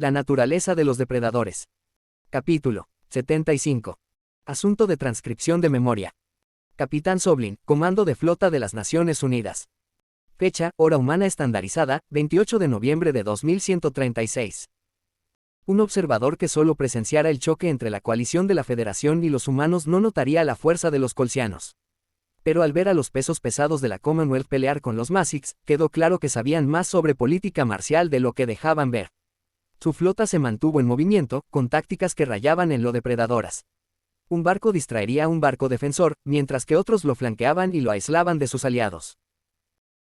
La naturaleza de los depredadores. Capítulo 75. Asunto de transcripción de memoria. Capitán Soblin, Comando de Flota de las Naciones Unidas. Fecha, hora humana estandarizada, 28 de noviembre de 2136. Un observador que solo presenciara el choque entre la coalición de la Federación y los humanos no notaría la fuerza de los colsianos. Pero al ver a los pesos pesados de la Commonwealth pelear con los Masics, quedó claro que sabían más sobre política marcial de lo que dejaban ver. Su flota se mantuvo en movimiento, con tácticas que rayaban en lo depredadoras. Un barco distraería a un barco defensor, mientras que otros lo flanqueaban y lo aislaban de sus aliados.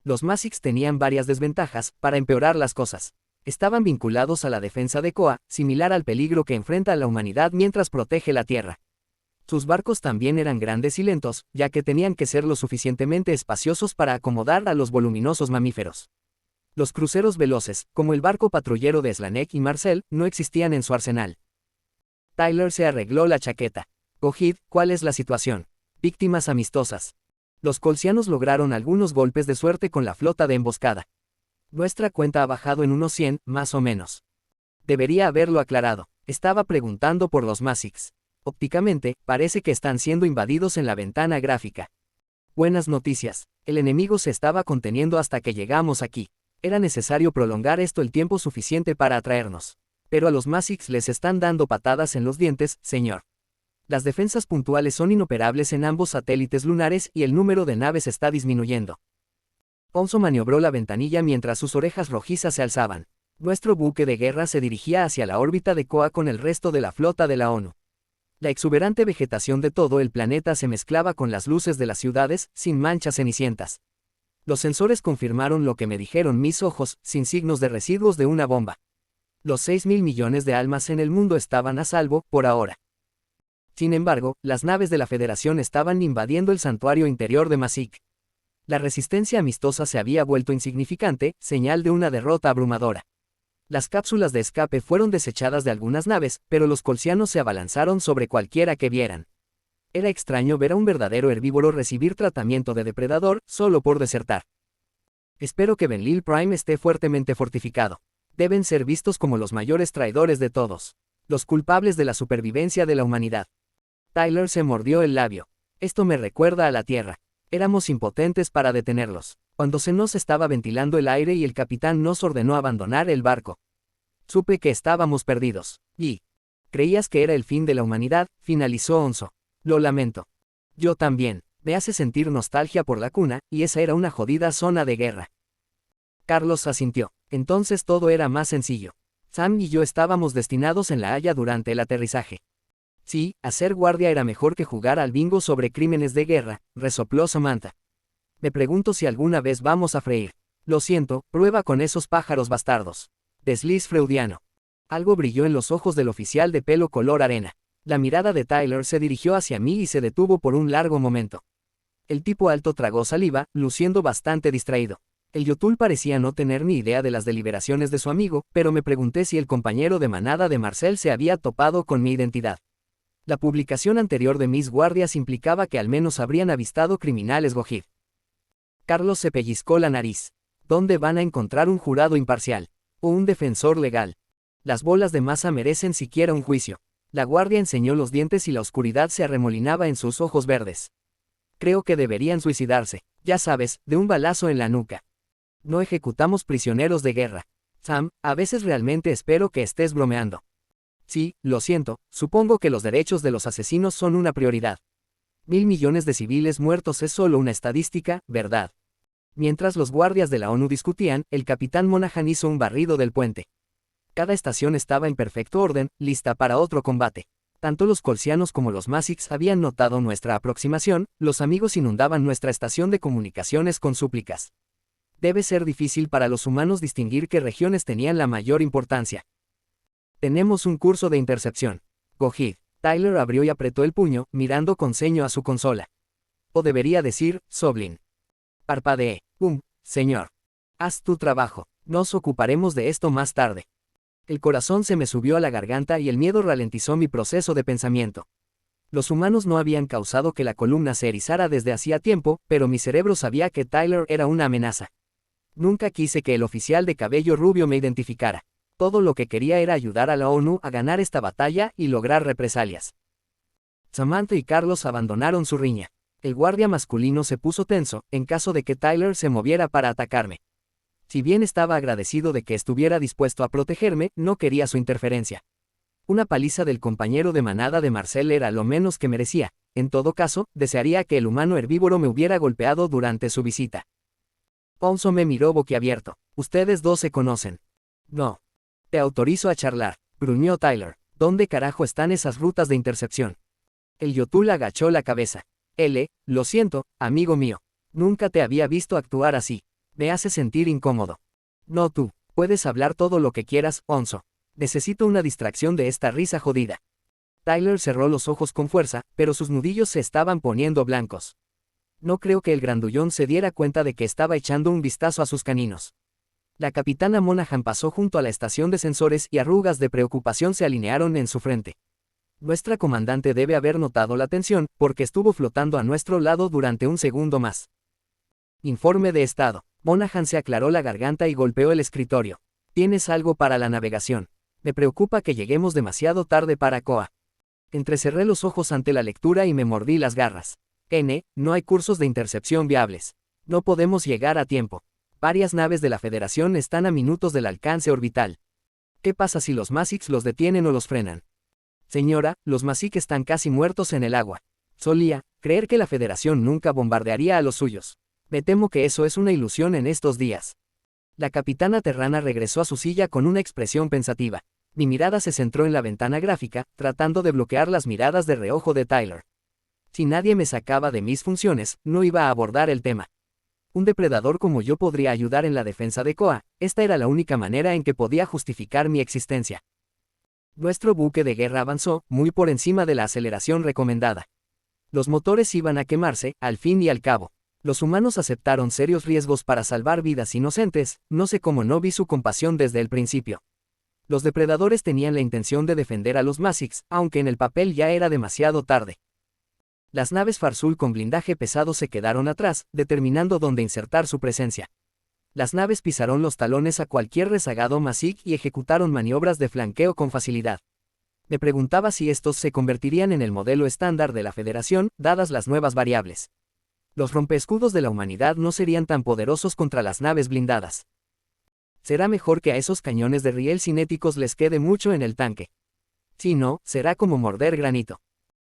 Los Masics tenían varias desventajas, para empeorar las cosas. Estaban vinculados a la defensa de Koa, similar al peligro que enfrenta la humanidad mientras protege la Tierra. Sus barcos también eran grandes y lentos, ya que tenían que ser lo suficientemente espaciosos para acomodar a los voluminosos mamíferos. Los cruceros veloces, como el barco patrullero de Slanek y Marcel, no existían en su arsenal. Tyler se arregló la chaqueta. Gojid, ¿cuál es la situación? Víctimas amistosas. Los colsianos lograron algunos golpes de suerte con la flota de emboscada. Nuestra cuenta ha bajado en unos 100, más o menos. Debería haberlo aclarado. Estaba preguntando por los Masics. Ópticamente, parece que están siendo invadidos en la ventana gráfica. Buenas noticias. El enemigo se estaba conteniendo hasta que llegamos aquí. Era necesario prolongar esto el tiempo suficiente para atraernos. Pero a los Masics les están dando patadas en los dientes, señor. Las defensas puntuales son inoperables en ambos satélites lunares y el número de naves está disminuyendo. Onzo maniobró la ventanilla mientras sus orejas rojizas se alzaban. Nuestro buque de guerra se dirigía hacia la órbita de Koa con el resto de la flota de la ONU. La exuberante vegetación de todo el planeta se mezclaba con las luces de las ciudades, sin manchas cenicientas. Los sensores confirmaron lo que me dijeron mis ojos, sin signos de residuos de una bomba. Los 6.000 millones de almas en el mundo estaban a salvo, por ahora. Sin embargo, las naves de la Federación estaban invadiendo el santuario interior de Masik. La resistencia amistosa se había vuelto insignificante, señal de una derrota abrumadora. Las cápsulas de escape fueron desechadas de algunas naves, pero los colsianos se abalanzaron sobre cualquiera que vieran. Era extraño ver a un verdadero herbívoro recibir tratamiento de depredador, solo por desertar. Espero que Benlil Prime esté fuertemente fortificado. Deben ser vistos como los mayores traidores de todos. Los culpables de la supervivencia de la humanidad. Tyler se mordió el labio. Esto me recuerda a la Tierra. Éramos impotentes para detenerlos. Cuando se nos estaba ventilando el aire y el capitán nos ordenó abandonar el barco. Supe que estábamos perdidos. Y ¿creías que era el fin de la humanidad? Finalizó Onzo. Lo lamento. Yo también. Me hace sentir nostalgia por la cuna, y esa era una jodida zona de guerra. Carlos asintió. Entonces todo era más sencillo. Sam y yo estábamos destinados en La Haya durante el aterrizaje. Sí, hacer guardia era mejor que jugar al bingo sobre crímenes de guerra, resopló Samantha. Me pregunto si alguna vez vamos a freír. Lo siento, prueba con esos pájaros bastardos. Desliz freudiano. Algo brilló en los ojos del oficial de pelo color arena. La mirada de Tyler se dirigió hacia mí y se detuvo por un largo momento. El tipo alto tragó saliva, luciendo bastante distraído. El Yotul parecía no tener ni idea de las deliberaciones de su amigo, pero me pregunté si el compañero de manada de Marcel se había topado con mi identidad. La publicación anterior de mis guardias implicaba que al menos habrían avistado criminales Gojid. Carlos se pellizcó la nariz. ¿Dónde van a encontrar un jurado imparcial? O un defensor legal. Las bolas de masa merecen siquiera un juicio. La guardia enseñó los dientes y la oscuridad se arremolinaba en sus ojos verdes. Creo que deberían suicidarse, ya sabes, de un balazo en la nuca. No ejecutamos prisioneros de guerra. Sam, a veces realmente espero que estés bromeando. Sí, lo siento, supongo que los derechos de los asesinos son una prioridad. 1.000 millones de civiles muertos es solo una estadística, ¿verdad? Mientras los guardias de la ONU discutían, el capitán Monaghan hizo un barrido del puente. Cada estación estaba en perfecto orden, lista para otro combate. Tanto los colsianos como los Masics habían notado nuestra aproximación, los amigos inundaban nuestra estación de comunicaciones con súplicas. Debe ser difícil para los humanos distinguir qué regiones tenían la mayor importancia. Tenemos un curso de intercepción. Gojid. Tyler abrió y apretó el puño, mirando con ceño a su consola. O debería decir, Soblin. Parpadeé. Señor. Haz tu trabajo. Nos ocuparemos de esto más tarde. El corazón se me subió a la garganta y el miedo ralentizó mi proceso de pensamiento. Los humanos no habían causado que la columna se erizara desde hacía tiempo, pero mi cerebro sabía que Tyler era una amenaza. Nunca quise que el oficial de cabello rubio me identificara. todo lo que quería era ayudar a la ONU a ganar esta batalla y lograr represalias. Samantha y Carlos abandonaron su riña. El guardia masculino se puso tenso, en caso de que Tyler se moviera para atacarme. Si bien estaba agradecido de que estuviera dispuesto a protegerme, no quería su interferencia. Una paliza del compañero de manada de Marcel era lo menos que merecía. En todo caso, desearía que el humano herbívoro me hubiera golpeado durante su visita. Ponzo me miró boquiabierto. Ustedes dos se conocen. No. Te autorizo a charlar, gruñó Tyler. ¿Dónde carajo están esas rutas de intercepción? El Yotul agachó la cabeza. Lo siento, amigo mío. Nunca te había visto actuar así. Me hace sentir incómodo. No tú. Puedes hablar todo lo que quieras, Onzo. Necesito una distracción de esta risa jodida. Tyler cerró los ojos con fuerza, pero sus nudillos se estaban poniendo blancos. No creo que el grandullón se diera cuenta de que estaba echando un vistazo a sus caninos. La capitana Monaghan pasó junto a la estación de sensores y arrugas de preocupación se alinearon en su frente. Nuestra comandante debe haber notado la tensión, porque estuvo flotando a nuestro lado durante un segundo más. Informe de estado. Monaghan se aclaró la garganta y golpeó el escritorio. ¿Tienes algo para la navegación? Me preocupa que lleguemos demasiado tarde para Koa. Entrecerré los ojos ante la lectura y me mordí las garras. No hay cursos de intercepción viables. No podemos llegar a tiempo. Varias naves de la Federación están a minutos del alcance orbital. ¿Qué pasa si los Masix los detienen o los frenan? Señora, los Masik están casi muertos en el agua. Solía creer que la Federación nunca bombardearía a los suyos. Me temo que eso es una ilusión en estos días. La capitana Terrana regresó a su silla con una expresión pensativa. Mi mirada se centró en la ventana gráfica, tratando de bloquear las miradas de reojo de Tyler. Si nadie me sacaba de mis funciones, no iba a abordar el tema. Un depredador como yo podría ayudar en la defensa de Koa. Esta era la única manera en que podía justificar mi existencia. Nuestro buque de guerra avanzó, muy por encima de la aceleración recomendada. Los motores iban a quemarse, al fin y al cabo. Los humanos aceptaron serios riesgos para salvar vidas inocentes, no sé cómo no vi su compasión desde el principio. Los depredadores tenían la intención de defender a los Masix, aunque en el papel ya era demasiado tarde. Las naves Farzul con blindaje pesado se quedaron atrás, determinando dónde insertar su presencia. Las naves pisaron los talones a cualquier rezagado Masik y ejecutaron maniobras de flanqueo con facilidad. Me preguntaba si estos se convertirían en el modelo estándar de la Federación, dadas las nuevas variables. Los rompeescudos de la humanidad no serían tan poderosos contra las naves blindadas. Será mejor que a esos cañones de riel cinéticos les quede mucho en el tanque. Si no, será como morder granito.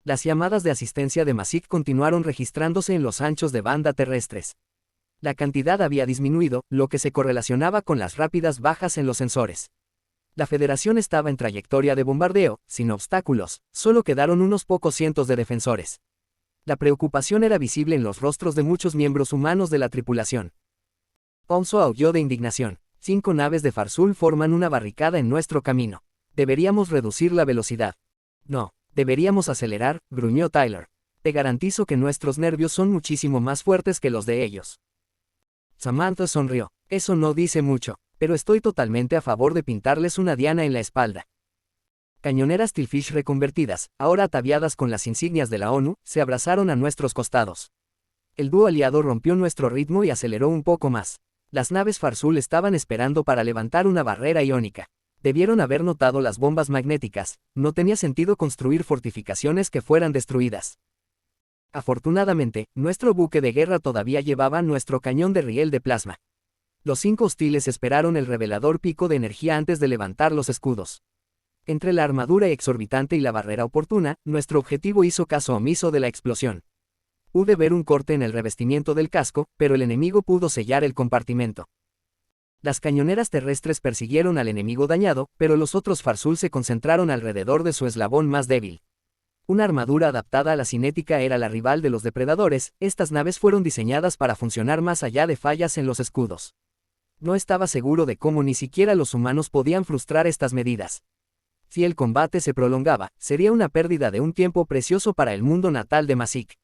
Las llamadas de asistencia de Masik continuaron registrándose en los anchos de banda terrestres. La cantidad había disminuido, lo que se correlacionaba con las rápidas bajas en los sensores. La Federación estaba en trayectoria de bombardeo, sin obstáculos, solo quedaron unos pocos cientos de defensores. La preocupación era visible en los rostros de muchos miembros humanos de la tripulación. Ponzo aulló de indignación. 5 naves de Farzul forman una barricada en nuestro camino. Deberíamos reducir la velocidad. No, deberíamos acelerar, gruñó Tyler. Te garantizo que nuestros nervios son muchísimo más fuertes que los de ellos. Samantha sonrió. Eso no dice mucho, pero estoy totalmente a favor de pintarles una diana en la espalda. Cañoneras Tilfish reconvertidas, ahora ataviadas con las insignias de la ONU, se abrazaron a nuestros costados. El dúo aliado rompió nuestro ritmo y aceleró un poco más. Las naves Farzul estaban esperando para levantar una barrera iónica. Debieron haber notado las bombas magnéticas, no tenía sentido construir fortificaciones que fueran destruidas. Afortunadamente, nuestro buque de guerra todavía llevaba nuestro cañón de riel de plasma. Los 5 hostiles esperaron el revelador pico de energía antes de levantar los escudos. Entre la armadura exorbitante y la barrera oportuna, nuestro objetivo hizo caso omiso de la explosión. Pude ver un corte en el revestimiento del casco, pero el enemigo pudo sellar el compartimento. Las cañoneras terrestres persiguieron al enemigo dañado, pero los otros Farzul se concentraron alrededor de su eslabón más débil. Una armadura adaptada a la cinética era la rival de los depredadores. Estas naves fueron diseñadas para funcionar más allá de fallas en los escudos. No estaba seguro de cómo ni siquiera los humanos podían frustrar estas medidas. Si el combate se prolongaba, sería una pérdida de un tiempo precioso para el mundo natal de Masik.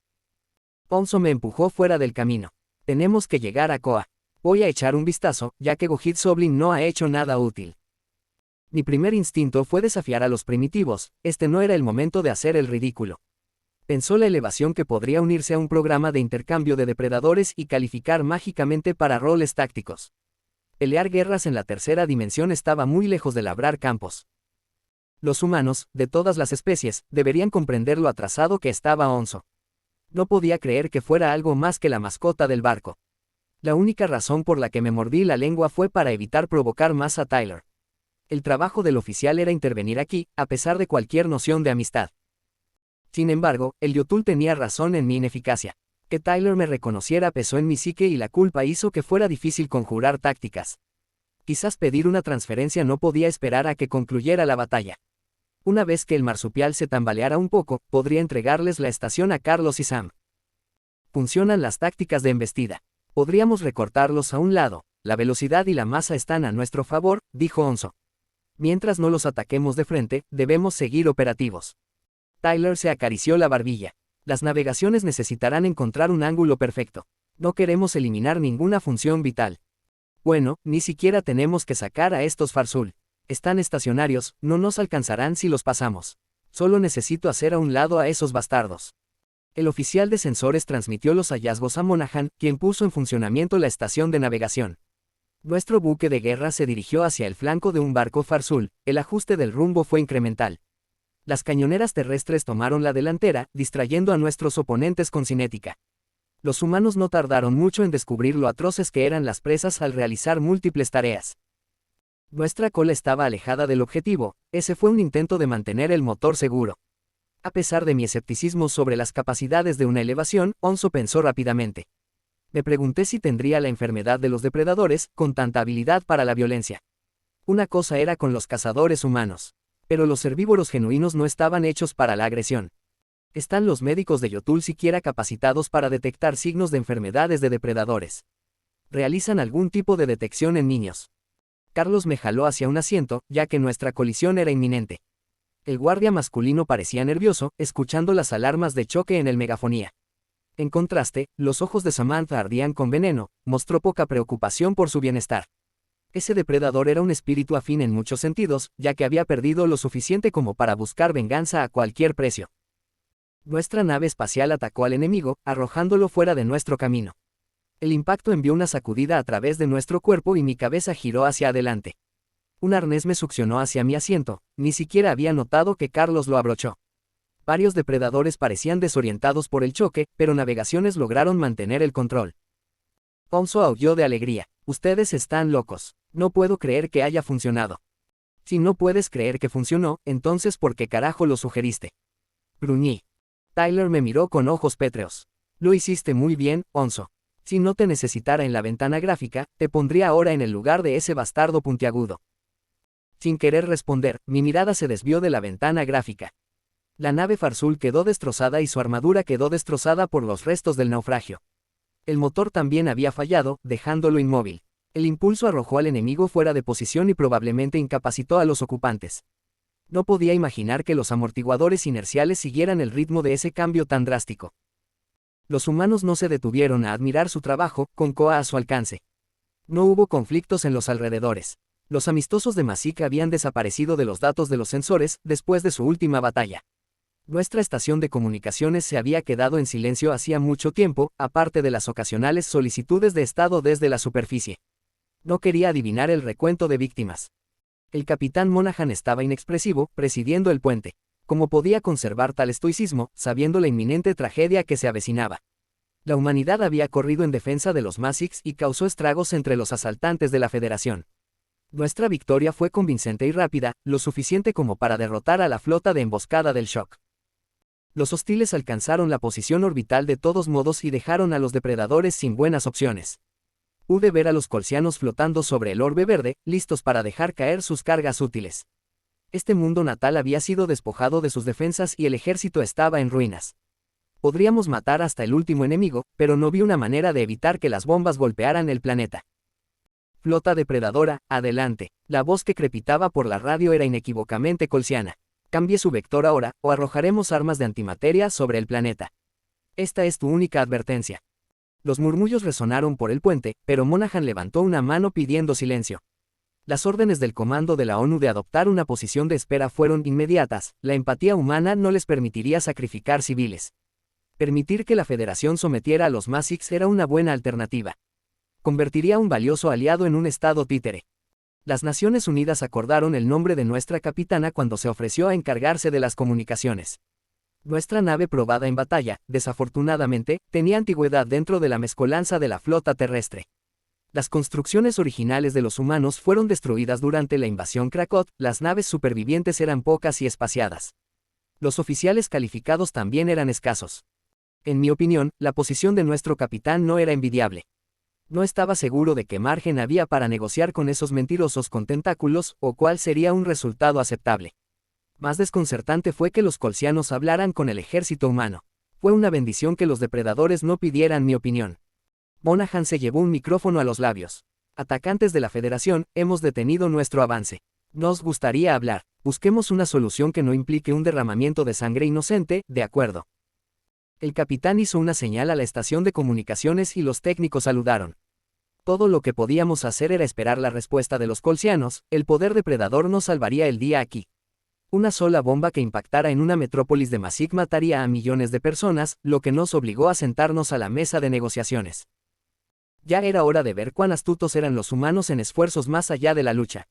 Ponzo me empujó fuera del camino. Tenemos que llegar a Koa. Voy a echar un vistazo, ya que Gojit Soblin no ha hecho nada útil. Mi primer instinto fue desafiar a los primitivos. Este no era el momento de hacer el ridículo. Pensó la elevación que podría unirse a un programa de intercambio de depredadores y calificar mágicamente para roles tácticos. Pelear guerras en la tercera dimensión estaba muy lejos de labrar campos. Los humanos, de todas las especies, deberían comprender lo atrasado que estaba Onzo. No podía creer que fuera algo más que la mascota del barco. La única razón por la que me mordí la lengua fue para evitar provocar más a Tyler. El trabajo del oficial era intervenir aquí, a pesar de cualquier noción de amistad. Sin embargo, el Yotul tenía razón en mi ineficacia. Que Tyler me reconociera pesó en mi psique y la culpa hizo que fuera difícil conjurar tácticas. Quizás pedir una transferencia no podía esperar a que concluyera la batalla. Una vez que el marsupial se tambaleara un poco, podría entregarles la estación a Carlos y Sam. Funcionan las tácticas de embestida. Podríamos recortarlos a un lado. La velocidad y la masa están a nuestro favor, dijo Onzo. Mientras no los ataquemos de frente, debemos seguir operativos. Tyler se acarició la barbilla. Las navegaciones necesitarán encontrar un ángulo perfecto. No queremos eliminar ninguna función vital. Bueno, ni siquiera tenemos que sacar a estos Farzul. Están estacionarios, no nos alcanzarán si los pasamos. Solo necesito hacer a un lado a esos bastardos. El oficial de sensores transmitió los hallazgos a Monaghan, quien puso en funcionamiento la estación de navegación. Nuestro buque de guerra se dirigió hacia el flanco de un barco Farzul. El ajuste del rumbo fue incremental. Las cañoneras terrestres tomaron la delantera, distrayendo a nuestros oponentes con cinética. Los humanos no tardaron mucho en descubrir lo atroces que eran las presas al realizar múltiples tareas. Nuestra cola estaba alejada del objetivo. Ese fue un intento de mantener el motor seguro. A pesar de mi escepticismo sobre las capacidades de una elevación, Onzo pensó rápidamente. Me pregunté si tendría la enfermedad de los depredadores, con tanta habilidad para la violencia. Una cosa era con los cazadores humanos. Pero los herbívoros genuinos no estaban hechos para la agresión. ¿Están los médicos de Yotul siquiera capacitados para detectar signos de enfermedades de depredadores? ¿Realizan algún tipo de detección en niños? Carlos me jaló hacia un asiento, ya que nuestra colisión era inminente. El guardia masculino parecía nervioso, escuchando las alarmas de choque en el megafonía. En contraste, los ojos de Samantha ardían con veneno, mostró poca preocupación por su bienestar. Ese depredador era un espíritu afín en muchos sentidos, ya que había perdido lo suficiente como para buscar venganza a cualquier precio. Nuestra nave espacial atacó al enemigo, arrojándolo fuera de nuestro camino. El impacto envió una sacudida a través de nuestro cuerpo y mi cabeza giró hacia adelante. Un arnés me succionó hacia mi asiento, ni siquiera había notado que Carlos lo abrochó. Varios depredadores parecían desorientados por el choque, pero navegaciones lograron mantener el control. Onzo aulló de alegría. Ustedes están locos. No puedo creer que haya funcionado. Si no puedes creer que funcionó, entonces ¿por qué carajo lo sugeriste? Gruñí. Tyler me miró con ojos pétreos. Lo hiciste muy bien, Onzo. Si no te necesitara en la ventana gráfica, te pondría ahora en el lugar de ese bastardo puntiagudo. Sin querer responder, mi mirada se desvió de la ventana gráfica. La nave Farzul quedó destrozada y su armadura quedó destrozada por los restos del naufragio. El motor también había fallado, dejándolo inmóvil. El impulso arrojó al enemigo fuera de posición y probablemente incapacitó a los ocupantes. No podía imaginar que los amortiguadores inerciales siguieran el ritmo de ese cambio tan drástico. Los humanos no se detuvieron a admirar su trabajo, con Koa a su alcance. No hubo conflictos en los alrededores. Los amistosos de Masik habían desaparecido de los datos de los sensores, después de su última batalla. Nuestra estación de comunicaciones se había quedado en silencio hacía mucho tiempo, aparte de las ocasionales solicitudes de estado desde la superficie. No quería adivinar el recuento de víctimas. El capitán Monaghan estaba inexpresivo, presidiendo el puente. ¿Cómo podía conservar tal estoicismo, sabiendo la inminente tragedia que se avecinaba? La humanidad había corrido en defensa de los Masiks y causó estragos entre los asaltantes de la Federación. Nuestra victoria fue convincente y rápida, lo suficiente como para derrotar a la flota de emboscada del Shock. Los hostiles alcanzaron la posición orbital de todos modos y dejaron a los depredadores sin buenas opciones. Pude ver a los colsianos flotando sobre el orbe verde, listos para dejar caer sus cargas útiles. Este mundo natal había sido despojado de sus defensas y el ejército estaba en ruinas. Podríamos matar hasta el último enemigo, pero no vi una manera de evitar que las bombas golpearan el planeta. Flota depredadora, adelante. La voz que crepitaba por la radio era inequívocamente colsiana. Cambie su vector ahora, o arrojaremos armas de antimateria sobre el planeta. Esta es tu única advertencia. Los murmullos resonaron por el puente, pero Monaghan levantó una mano pidiendo silencio. Las órdenes del comando de la ONU de adoptar una posición de espera fueron inmediatas. La empatía humana no les permitiría sacrificar civiles. Permitir que la Federación sometiera a los Masiks era una buena alternativa. convertiría a un valioso aliado en un estado títere. Las Naciones Unidas acordaron el nombre de nuestra capitana cuando se ofreció a encargarse de las comunicaciones. Nuestra nave probada en batalla, desafortunadamente, tenía antigüedad dentro de la mezcolanza de la flota terrestre. Las construcciones originales de los humanos fueron destruidas durante la invasión Krakot, las naves supervivientes eran pocas y espaciadas. Los oficiales calificados también eran escasos. En mi opinión, la posición de nuestro capitán no era envidiable. No estaba seguro de qué margen había para negociar con esos mentirosos con tentáculos, o cuál sería un resultado aceptable. Más desconcertante fue que los colsianos hablaran con el ejército humano. Fue una bendición que los depredadores no pidieran mi opinión. Monaghan se llevó un micrófono a los labios. Atacantes de la Federación, hemos detenido nuestro avance. Nos gustaría hablar. Busquemos una solución que no implique un derramamiento de sangre inocente, de acuerdo. El capitán hizo una señal a la estación de comunicaciones y los técnicos saludaron. Todo lo que podíamos hacer era esperar la respuesta de los colsianos, el poder depredador nos salvaría el día aquí. Una sola bomba que impactara en una metrópolis de Masik mataría a millones de personas, lo que nos obligó a sentarnos a la mesa de negociaciones. Ya era hora de ver cuán astutos eran los humanos en esfuerzos más allá de la lucha.